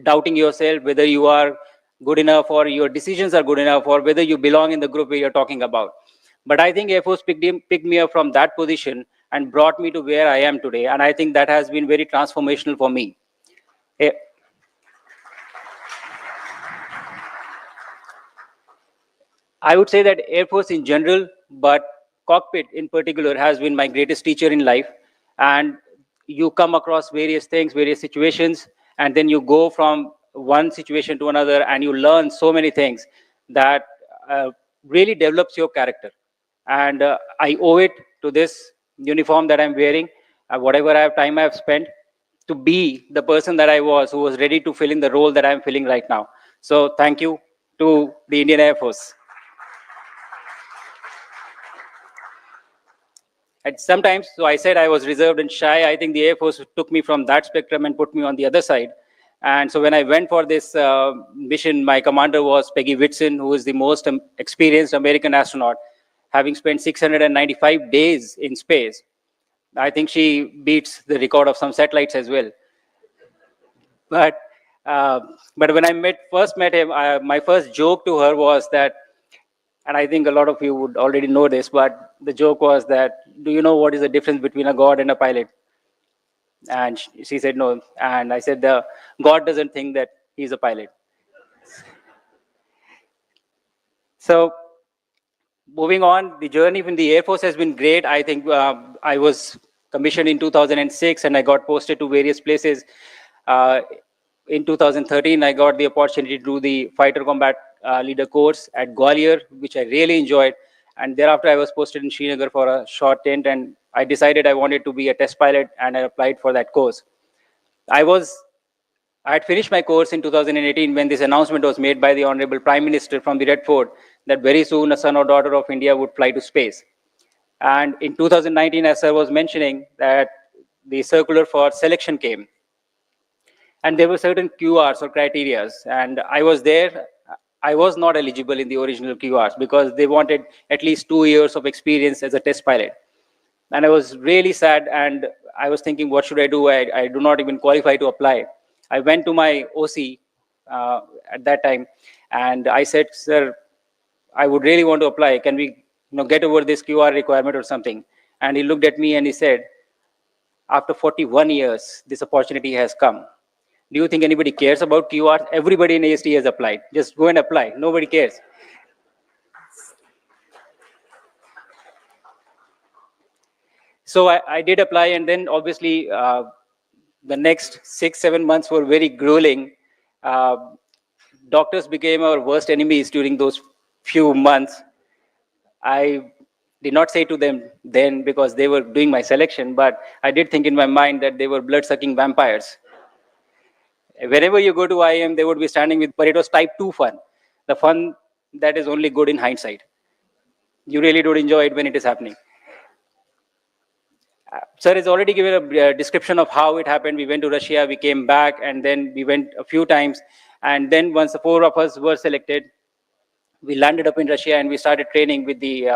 doubting yourself whether you are good enough or your decisions are good enough or whether you belong in the group where you're talking about. But I think Air Force picked me up from that position and brought me to where I am today. And I think that has been very transformational for me. I would say that Air Force in general, but cockpit in particular, has been my greatest teacher in life. And you come across various things, various situations, and then you go from one situation to another, and you learn so many things that really develops your character. And I owe it to this uniform that I'm wearing, whatever time I have spent, to be the person that I was, who was ready to fill in the role that I'm filling right now. So thank you to the Indian Air Force. And sometimes, so I said I was reserved and shy. I think the Air Force took me from that spectrum and put me on the other side. And so when I went for this mission, my commander was Peggy Whitson, who is the most experienced American astronaut, having spent 695 days in space. I think she beats the record of some satellites as well. But when I first met him, my first joke to her was that, and I think a lot of you would already know this, but the joke was that, do you know what is the difference between a god and a pilot? And she said no. And I said, the God doesn't think that he's a pilot. So moving on, the journey in the Air Force has been great. I think I was commissioned in 2006, and I got posted to various places. In 2013, I got the opportunity to do the fighter combat leader course at Gwalior, which I really enjoyed. And thereafter, I was posted in Srinagar for a short stint, and I decided I wanted to be a test pilot, and I applied for that course. I had finished my course in 2018 when this announcement was made by the Honorable Prime Minister from the Red Fort that very soon a son or daughter of India would fly to space. And in 2019, as I was mentioning, that the circular for selection came. And there were certain QRs or criterias, and I was there. I was not eligible in the original QRs because they wanted at least 2 years of experience as a test pilot. And I was really sad, and I was thinking, what should I do? I do not even qualify to apply. I went to my OC at that time, and I said, sir, I would really want to apply. Can we get over this QR requirement or something? And he looked at me and he said, after 41 years, this opportunity has come. Do you think anybody cares about QRs? Everybody in AST has applied. Just go and apply. Nobody cares. So I did apply, and then obviously the next 6-7 months were very grueling. Doctors became our worst enemies during those few months. I did not say to them then because they were doing my selection, but I did think in my mind that they were blood-sucking vampires. Wherever you go to IAM, they would be standing with, but it was type 2 fun. The fun that is only good in hindsight. You really don't enjoy it when it is happening. Sir has already given a description of how it happened. We went to Russia, we came back, and then we went a few times. And then once the 4 of us were selected, we landed up in Russia and we started training with the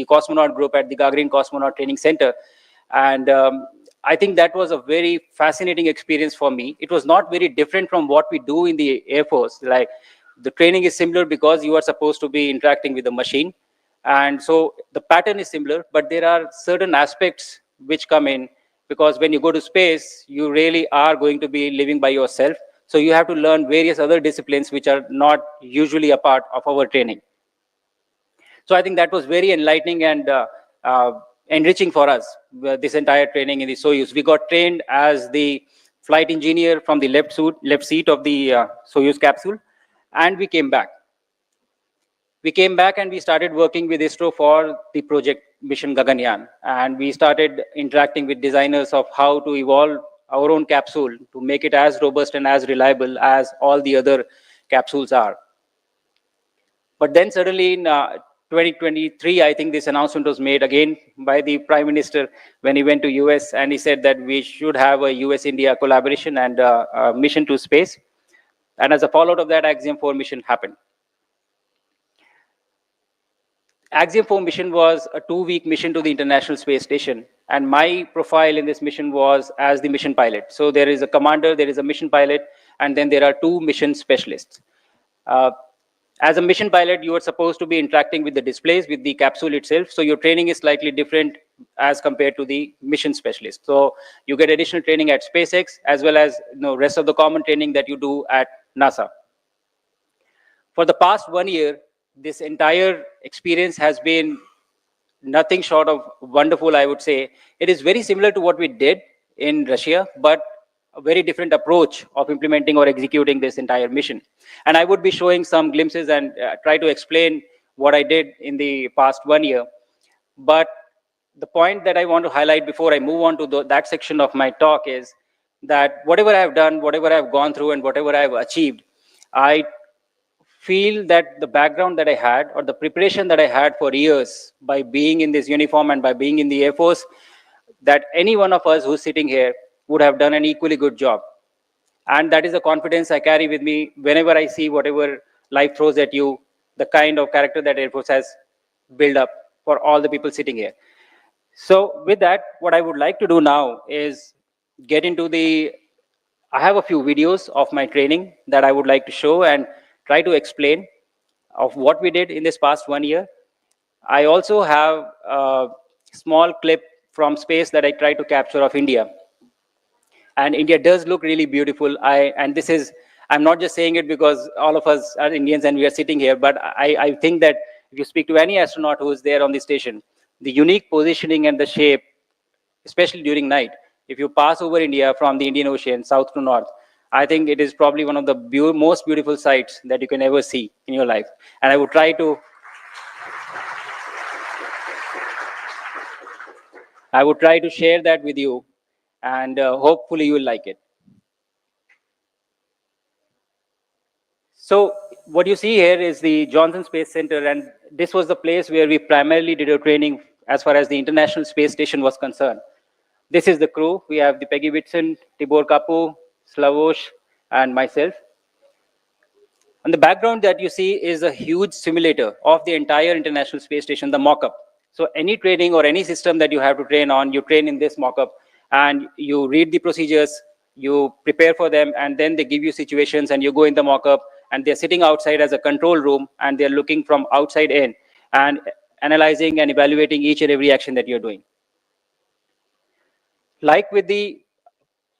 cosmonaut group at the Gaganyaan Cosmonaut Training Center. And I think that was a very fascinating experience for me. It was not very different from what we do in the Air Force. Like, the training is similar because you are supposed to be interacting with the machine. And so the pattern is similar, but there are certain aspects which come in, because when you go to space, you really are going to be living by yourself. So you have to learn various other disciplines which are not usually a part of our training. So I think that was very enlightening and enriching for us, this entire training in the Soyuz. We got trained as the flight engineer from the left seat of the Soyuz capsule, and we came back. We came back and we started working with ISRO for the project mission Gaganyaan. And we started interacting with designers of how to evolve our own capsule to make it as robust and as reliable as all the other capsules are. But then suddenly in 2023, I think this announcement was made again by the Prime Minister when he went to US, and he said that we should have a US-India collaboration and a mission to space. And as a fallout of that, Axiom 4 mission happened. Axiom 4 mission was a 2-week mission to the International Space Station. And my profile in this mission was as the mission pilot. So there is a commander, there is a mission pilot, and then there are 2 mission specialists. As a mission pilot, you are supposed to be interacting with the displays, with the capsule itself. So your training is slightly different as compared to the mission specialist. So you get additional training at SpaceX, as well as rest of the common training that you do at NASA. For the past 1 year, this entire experience has been nothing short of wonderful, I would say. It is very similar to what we did in Russia, but a very different approach of implementing or executing this entire mission. And I would be showing some glimpses and try to explain what I did in the past 1 year. But the point that I want to highlight before I move on to that section of my talk is that whatever I have done, whatever I have gone through, and whatever I have achieved, I feel that the background that I had, or the preparation that I had for years by being in this uniform and by being in the Air Force, that any one of us who's sitting here would have done an equally good job. And that is the confidence I carry with me whenever I see whatever life throws at you, the kind of character that Air Force has built up for all the people sitting here. So with that, what I would like to do now is get into I have a few videos of my training that I would like to show and try to explain of what we did in this past 1 year. I also have a small clip from space that I try to capture of India. And India does look really beautiful. I'm not just saying it because all of us are Indians and we are sitting here, but I think that if you speak to any astronaut who is there on the station, the unique positioning and the shape, especially during night, if you pass over India from the Indian Ocean, south to north, I think it is probably one of the most beautiful sights that you can ever see in your life. And I would try to share that with you, and hopefully you will like it. So what you see here is the Johnson Space Center, and this was the place where we primarily did our training as far as the International Space Station was concerned. This is the crew. We have the Peggy Whitson, Tibor Kapu, Slavosh, and myself. And the background that you see is a huge simulator of the entire International Space Station, the mock-up. So any training or any system that you have to train on, you train in this mock-up, and you read the procedures, you prepare for them, and then they give you situations, and you go in the mock-up, and they're sitting outside as a control room, and they're looking from outside in and analyzing and evaluating each and every action that you're doing. Like with the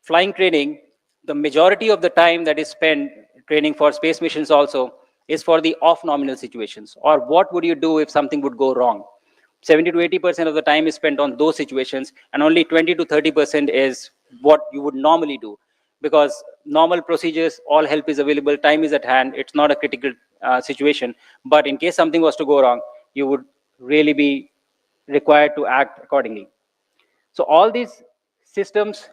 flying training, the majority of the time that is spent training for space missions also is for the off-nominal situations, or what would you do if something would go wrong. 70 to 80% of the time is spent on those situations, and only 20 to 30% is what you would normally do. Because normal procedures, all help is available, time is at hand, it's not a critical situation. But in case something was to go wrong, you would really be required to act accordingly. So all these systems,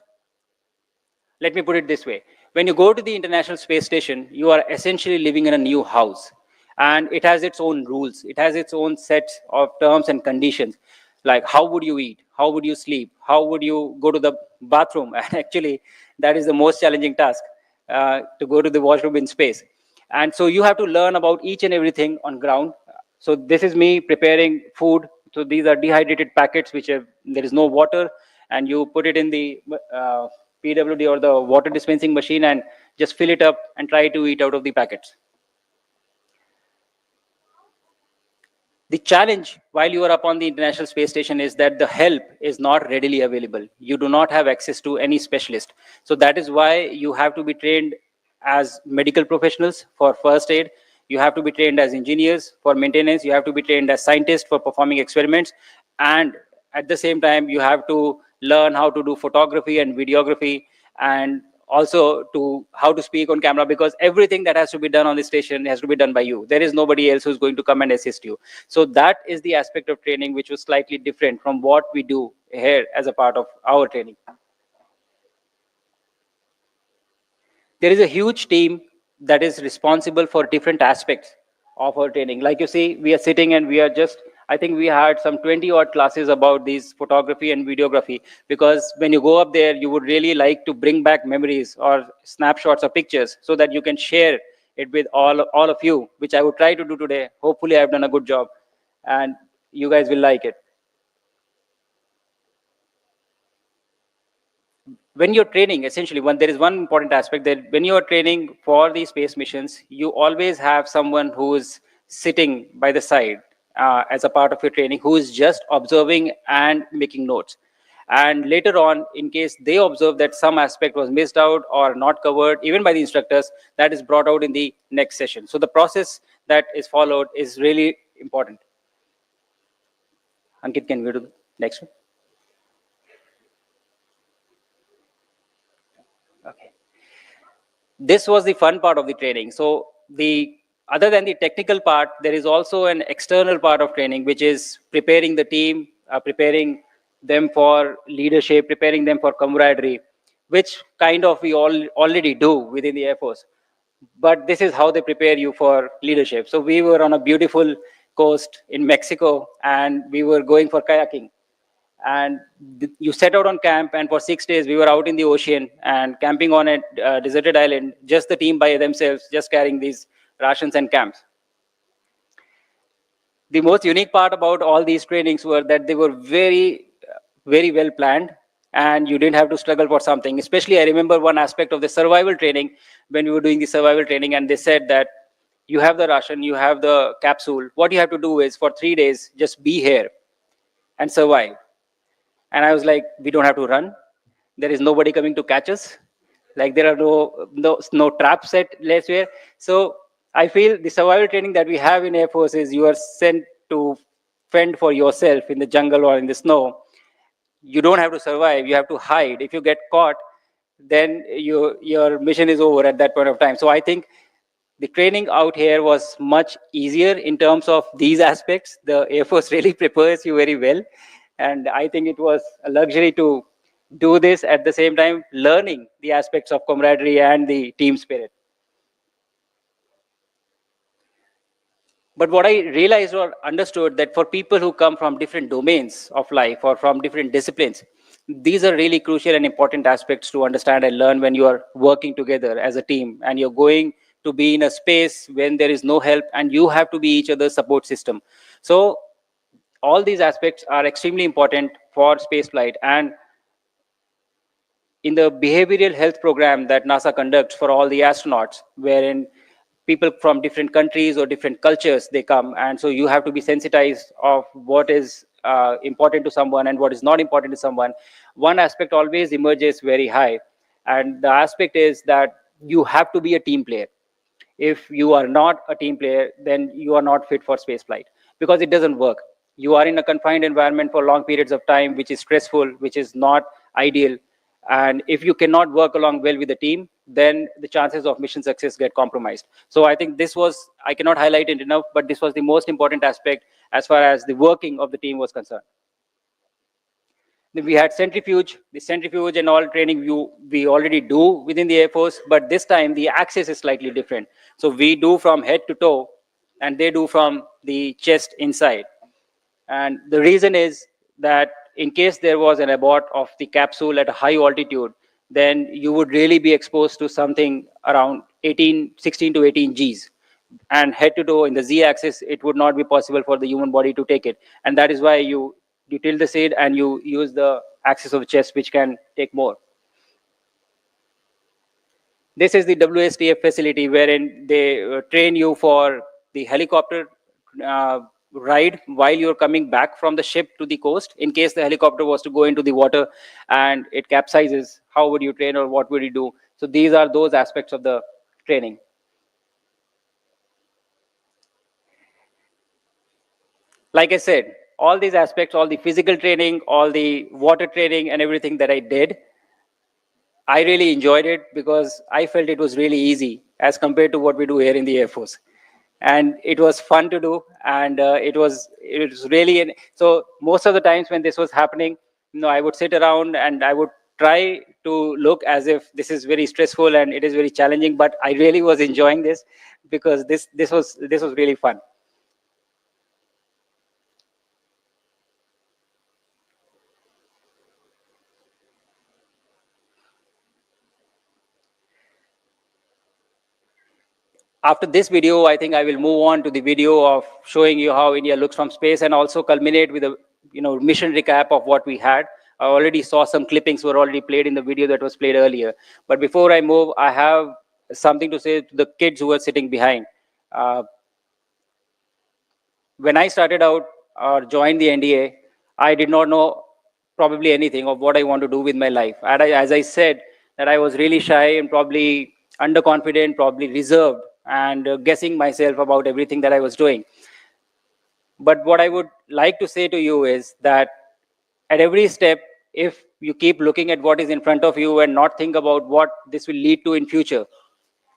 let me put it this way. When you go to the International Space Station, you are essentially living in a new house. And it has its own rules. It has its own sets of terms and conditions. Like how would you eat? How would you sleep? How would you go to the bathroom? And actually, that is the most challenging task, to go to the washroom in space. And so you have to learn about each and everything on ground. So this is me preparing food. So these are dehydrated packets, there is no water, and you put it in the PWD or the water dispensing machine and just fill it up and try to eat out of the packets. The challenge while you are up on the International Space Station is that the help is not readily available. You do not have access to any specialist. So that is why you have to be trained as medical professionals for first aid. You have to be trained as engineers for maintenance. You have to be trained as scientists for performing experiments. And at the same time, you have to learn how to do photography and videography, and also to how to speak on camera, because everything that has to be done on the station has to be done by you. There is nobody else who's going to come and assist you. So that is the aspect of training which was slightly different from what we do here as a part of our training. There is a huge team that is responsible for different aspects of our training. Like you see, we are sitting and we are just, I think we had some 20 odd classes about these photography and videography, because when you go up there, you would really like to bring back memories or snapshots or pictures so that you can share it with all of you, which I would try to do today. Hopefully I've done a good job and you guys will like it. When you're training, essentially, there is one important aspect, that when you're training for these space missions, you always have someone who is sitting by the side as a part of your training, who is just observing and making notes. And later on, in case they observe that some aspect was missed out or not covered, even by the instructors, that is brought out in the next session. So the process that is followed is really important. Ankit, can we do the next one? Okay. This was the fun part of the training. So other than the technical part, there is also an external part of training, which is preparing the team, preparing them for leadership, preparing them for camaraderie, which kind of we all already do within the Air Force. But this is how they prepare you for leadership. So we were on a beautiful coast in Mexico, and we were going for kayaking. And you set out on camp, and for 6 days we were out in the ocean and camping on a deserted island, just the team by themselves, just carrying these rations and camps. The most unique part about all these trainings were that they were very, very well planned, and you didn't have to struggle for something. Especially I remember one aspect of the survival training, when we were doing the survival training, and they said that you have the ration, you have the capsule, what you have to do is for 3 days just be here and survive. And I was like, we don't have to run. There is nobody coming to catch us. Like there are no trap set elsewhere. So I feel the survival training that we have in Air Force is you are sent to fend for yourself in the jungle or in the snow. You don't have to survive. You have to hide. If you get caught, then your mission is over at that point of time. So I think the training out here was much easier in terms of these aspects. The Air Force really prepares you very well. And I think it was a luxury to do this at the same time, learning the aspects of camaraderie and the team spirit. But what I realized or understood, that for people who come from different domains of life or from different disciplines, these are really crucial and important aspects to understand and learn when you are working together as a team and you're going to be in a space when there is no help and you have to be each other's support system. So all these aspects are extremely important for spaceflight. And in the behavioral health program that NASA conducts for all the astronauts, wherein people from different countries or different cultures, they come, and so you have to be sensitized of what is important to someone and what is not important to someone. One aspect always emerges very high, and the aspect is that you have to be a team player. If you are not a team player, then you are not fit for spaceflight, because it doesn't work. You are in a confined environment for long periods of time, which is stressful, which is not ideal. And if you cannot work along well with the team, then the chances of mission success get compromised. So I think this was, I cannot highlight it enough, but this was the most important aspect as far as the working of the team was concerned. Then we had centrifuge. The centrifuge and all training we already do within the Air Force, but this time the access is slightly different. So we do from head to toe, and they do from the chest inside. And the reason is that in case there was an abort of the capsule at a high altitude, then you would really be exposed to something around 16 to 18 Gs. And head to toe in the Z-axis, it would not be possible for the human body to take it. And that is why you tilt the seat and you use the axis of the chest, which can take more. This is the WSTF facility wherein they train you for the helicopter ride while you're coming back from the ship to the coast in case the helicopter was to go into the water and it capsizes? How would you train, or what would you do? So these are those aspects of the training. Like I said, all these aspects, all the physical training, all the water training and everything that I did, I really enjoyed it because I felt it was really easy as compared to what we do here in the Air Force. And it was fun to do, and it was really, so most of the times when this was happening, I would sit around and I would try to look as if this is very stressful and it is very challenging, but I really was enjoying this because this was really fun. After this video, I think I will move on to the video of showing you how India looks from space, and also culminate with a mission recap of what we had. I already saw some clippings were already played in the video that was played earlier. But before I move, I have something to say to the kids who are sitting behind. When I started out or joined the NDA, I did not know probably anything of what I want to do with my life. And as I said, that I was really shy and probably underconfident, probably reserved, and guessing myself about everything that I was doing. But what I would like to say to you is that at every step, if you keep looking at what is in front of you and not think about what this will lead to in future,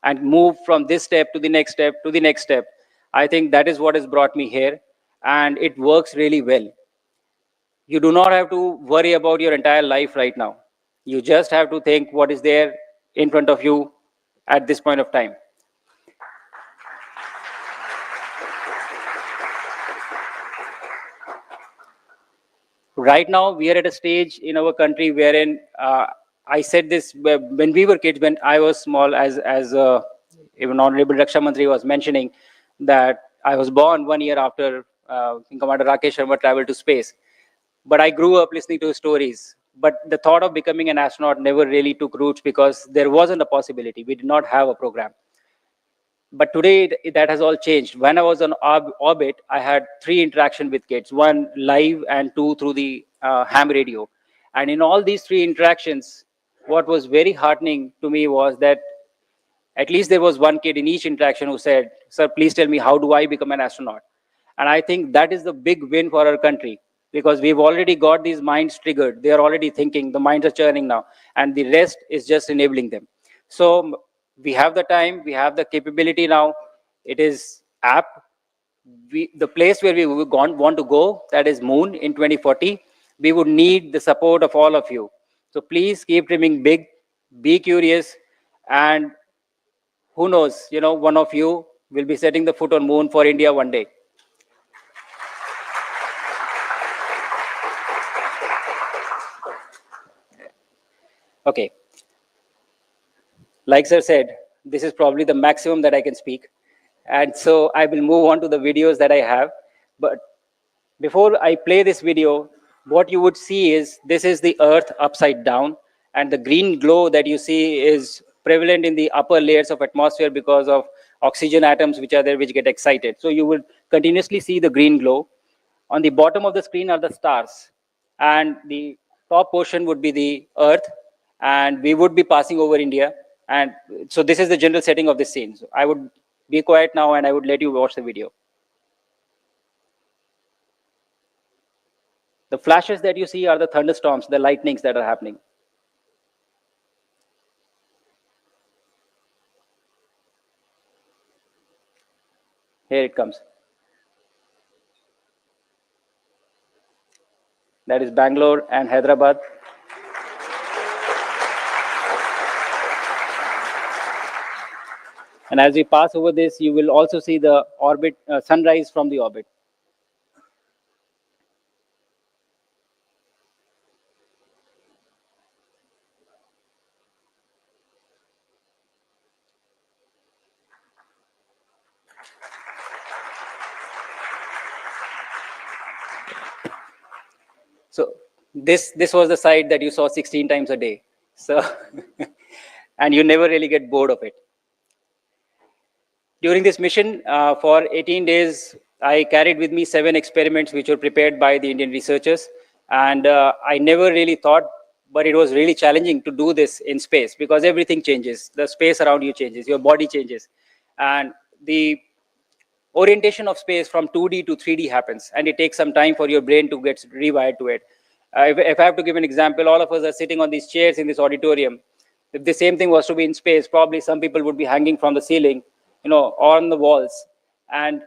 and move from this step to the next step to the next step, I think that is what has brought me here, and it works really well. You do not have to worry about your entire life right now. You just have to think what is there in front of you at this point of time. Right now, we are at a stage in our country wherein I said this when we were kids, when I was small, as even Honorable Raksha Mantri was mentioning, that I was born 1 year after Commander Rakesh Sharma traveled to space. But I grew up listening to his stories. But the thought of becoming an astronaut never really took roots because there wasn't a possibility. We did not have a program. But today, that has all changed. When I was on orbit, I had 3 interactions with kids, 1 live and 2 through the ham radio. And in all these 3 interactions, what was very heartening to me was that at least there was 1 kid in each interaction who said, "Sir, please tell me, how do I become an astronaut?" And I think that is the big win for our country, because we've already got these minds triggered. They are already thinking, the minds are churning now, and the rest is just enabling them. So we have the time, we have the capability now. It is apt. The place where we want to go, that is moon in 2040, we would need the support of all of you. So please keep dreaming big, be curious, and who knows, one of you will be setting the foot on moon for India one day. Okay. Like sir said, this is probably the maximum that I can speak. And so I will move on to the videos that I have. But before I play this video, what you would see is this is the Earth upside down. And the green glow that you see is prevalent in the upper layers of atmosphere because of oxygen atoms which are there, which get excited. So you will continuously see the green glow. On the bottom of the screen are the stars. And the top portion would be the Earth. And we would be passing over India. And so this is the general setting of the scene. So I would be quiet now and I would let you watch the video. The flashes that you see are the thunderstorms, the lightnings that are happening. Here it comes. That is Bangalore and Hyderabad. And as we pass over this, you will also see the orbit, sunrise from the orbit. So this was the site that you saw 16 times a day. So, and you never really get bored of it. During this mission, for 18 days, I carried with me 7 experiments which were prepared by the Indian researchers. And I never really thought, but it was really challenging to do this in space because everything changes. The space around you changes, your body changes. And the orientation of space from 2D to 3D happens, and it takes some time for your brain to get rewired to it. If I have to give an example, all of us are sitting on these chairs in this auditorium. If the same thing was to be in space, probably some people would be hanging from the ceiling, on the walls. And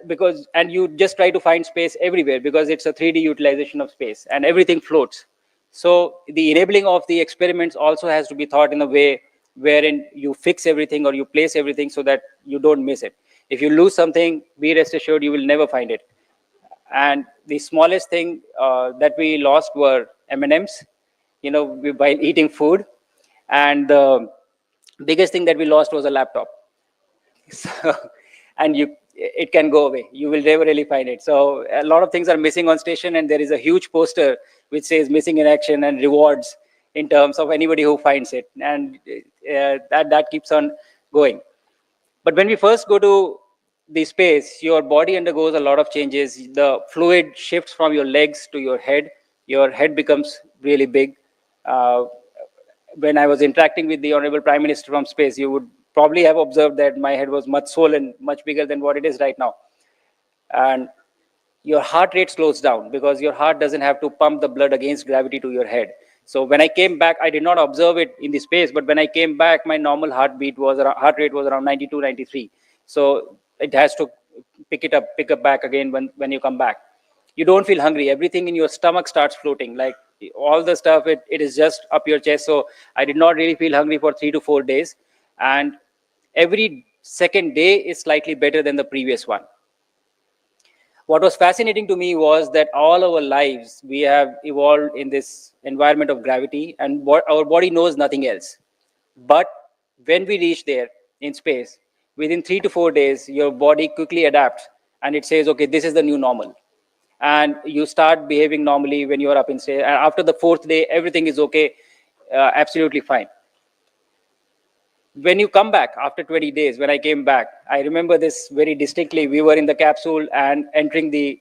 you just try to find space everywhere because it's a 3D utilization of space and everything floats. So the enabling of the experiments also has to be thought in a way wherein you fix everything or you place everything so that you don't miss it. If you lose something, be rest assured you will never find it. And the smallest thing that we lost were M&Ms, while eating food. And the biggest thing that we lost was a laptop. So, and it can go away. You will never really find it. So a lot of things are missing on station, and there is a huge poster which says missing in action and rewards in terms of anybody who finds it. And that keeps on going. But when we first go to the space, your body undergoes a lot of changes. The fluid shifts from your legs to your head. Your head becomes really big. When I was interacting with the Honorable Prime Minister from space, you would probably have observed that my head was much swollen, much bigger than what it is right now. And your heart rate slows down because your heart doesn't have to pump the blood against gravity to your head. So when I came back, I did not observe it in the space, but when I came back, my normal heart rate was around 92, 93. So it has to pick up back again when you come back. You don't feel hungry. Everything in your stomach starts floating. Like all the stuff, it is just up your chest. So I did not really feel hungry for 3 to 4 days. And every second day is slightly better than the previous one. What was fascinating to me was that all our lives, we have evolved in this environment of gravity, and our body knows nothing else. But when we reach there in space, within 3 to 4 days, your body quickly adapts and it says, okay, this is the new normal. And you start behaving normally when you're up in space. And after the 4th day, everything is okay, absolutely fine. When you come back after 20 days, when I came back, I remember this very distinctly. We were in the capsule and entering the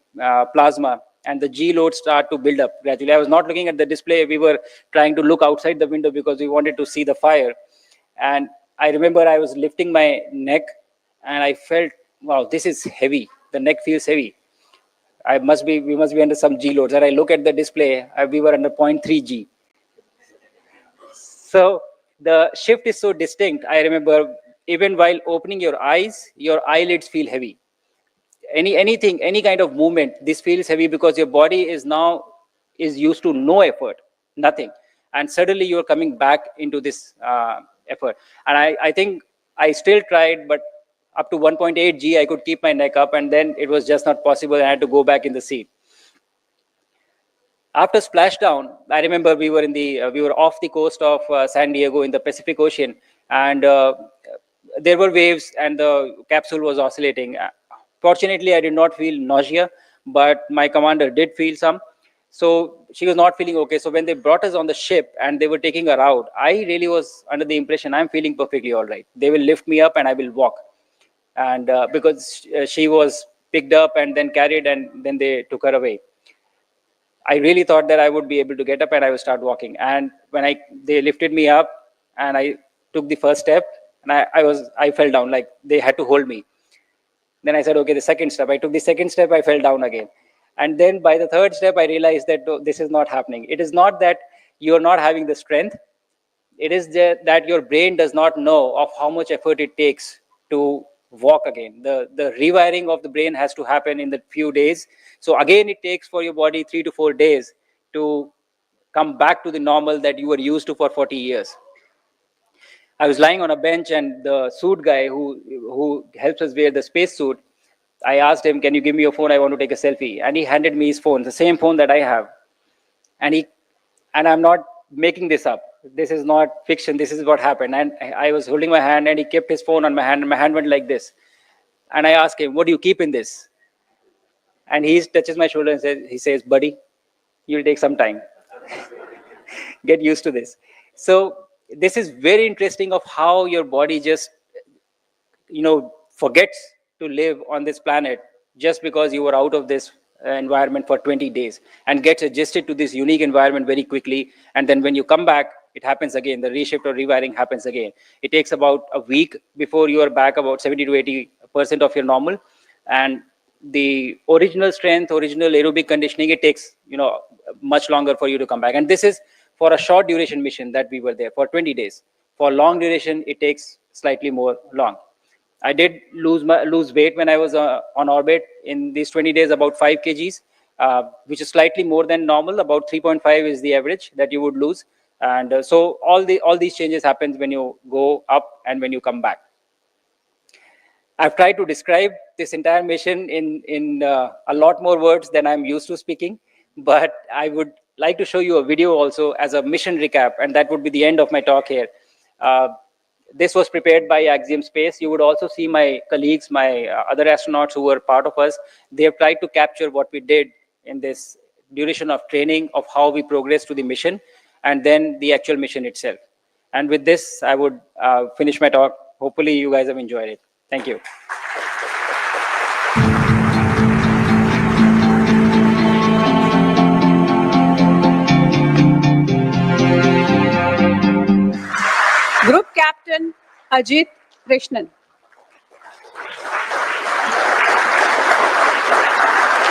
plasma, and the G load started to build up gradually. I was not looking at the display. We were trying to look outside the window because we wanted to see the fire. And I remember I was lifting my neck, and I felt, wow, this is heavy. The neck feels heavy. We must be under some G loads. And I look at the display, we were under 0.3 G. So the shift is so distinct. I remember even while opening your eyes, your eyelids feel heavy. Any kind of movement, this feels heavy because your body is used to no effort, nothing. And suddenly you're coming back into this effort. And I think I still tried, but up to 1.8 G, I could keep my neck up, and then it was just not possible. I had to go back in the seat. After splashdown, I remember we were off the coast of San Diego in the Pacific Ocean, and there were waves, and the capsule was oscillating. Fortunately, I did not feel nausea, but my commander did feel some. So she was not feeling okay. So when they brought us on the ship and they were taking her out, I really was under the impression I'm feeling perfectly all right. They will lift me up and I will walk. And because she was picked up and then carried, and then they took her away. I really thought that I would be able to get up and I would start walking. And when they lifted me up and I took the first step, and I fell down, like they had to hold me. Then I said, okay, the second step. I took the second step, I fell down again. And then by the third step, I realized that this is not happening. It is not that you're not having the strength. It is that your brain does not know of how much effort it takes to walk again. The rewiring of the brain has to happen in the few days. So again, it takes for your body 3 to 4 days to come back to the normal that you were used to for 40 years. I was lying on a bench, and the suit guy who helps us wear the space suit, I asked him, can you give me your phone? I want to take a selfie. And he handed me his phone, the same phone that I have. And I'm not making this up. This is not fiction. This is what happened. And I was holding my hand, and he kept his phone on my hand, and my hand went like this. And I asked him, what do you keep in this? And he touches my shoulder and he says, buddy, you'll take some time. Get used to this. So this is very interesting of how your body just, forgets to live on this planet just because you were out of this environment for 20 days and gets adjusted to this unique environment very quickly. And then when you come back, it happens again. The reshift or rewiring happens again. It takes about a week before you are back about 70 to 80% of your normal. And the original strength, original aerobic conditioning, it takes, much longer for you to come back. And this is for a short duration mission that we were there for 20 days. For long duration, it takes slightly more long. I did lose weight when I was on orbit in these 20 days, about 5 kgs, which is slightly more than normal. About 3.5 is the average that you would lose. And so all these changes happen when you go up and when you come back. I've tried to describe this entire mission in a lot more words than I'm used to speaking, but I would like to show you a video also as a mission recap, and that would be the end of my talk here. This was prepared by Axiom Space. You would also see my colleagues, my other astronauts who were part of us. They have tried to capture what we did in this duration of training, of how we progressed to the mission, and then the actual mission itself. And with this, I would finish my talk. Hopefully, you guys have enjoyed it. Thank you. Group Captain Ajit Krishnan.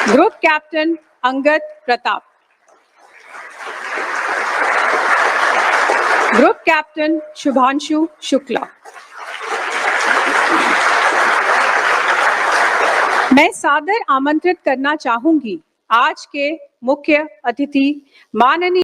Group Captain Angad Pratap. Group Captain Shubhanshu Shukla. मैं सादर आमंत्रित करना चाहूंगी आज के मुख्य अतिथि माननीय